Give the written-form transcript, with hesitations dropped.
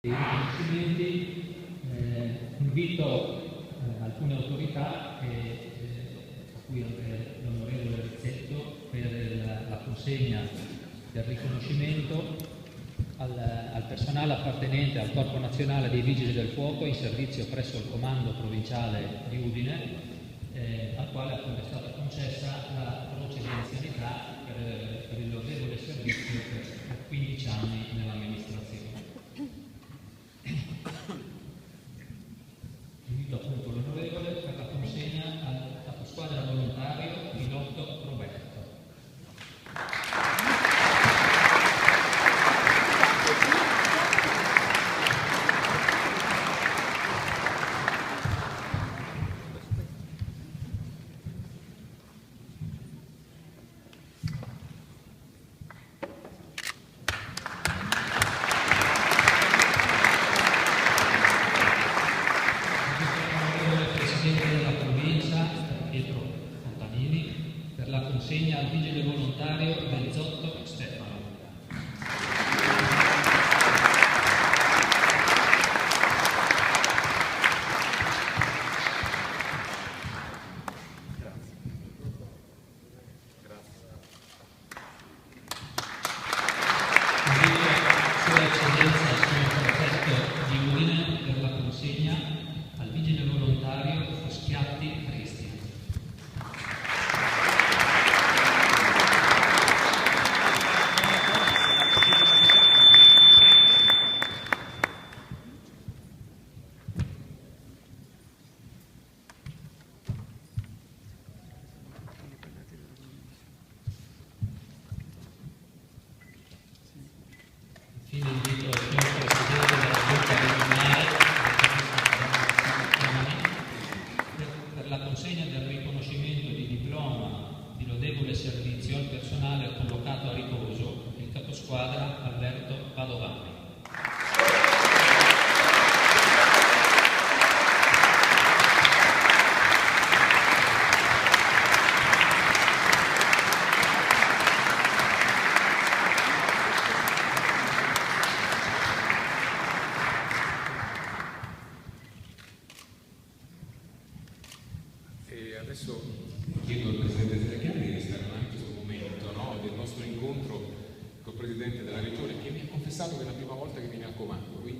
I riconoscimenti, invito alcune autorità, a cui anche l'onorevole Rizzetto, per la consegna del riconoscimento al personale appartenente al Corpo Nazionale dei Vigili del Fuoco in servizio presso il Comando Provinciale di Udine, al quale appunto è stata concessa la croce di anzianità per il lodevole servizio per 15 anni nell'amministrazione. Invito appunto l'onorevole per la consegna al caposquadra volontario Pilotto Roberto. Presidente della provincia Pietro Fontanini per la consegna al vigile volontario Bezzotto Stefano. Invito Sua Eccellenza il signor Prefetto di Udine per la consegna al vigile volontario Foschiatti Cristian. Infine invito il signor Presidente della Giunta regionale per la consegna del riconoscimento di diploma di lodevole servizio al personale collocato a riposo, il caposquadra Alberto Padovani. E adesso chiedo al Presidente Serracchiani di restare un attimo sul momento, no, del nostro incontro col Presidente della Regione, che mi ha confessato che è la prima volta che viene al comando, quindi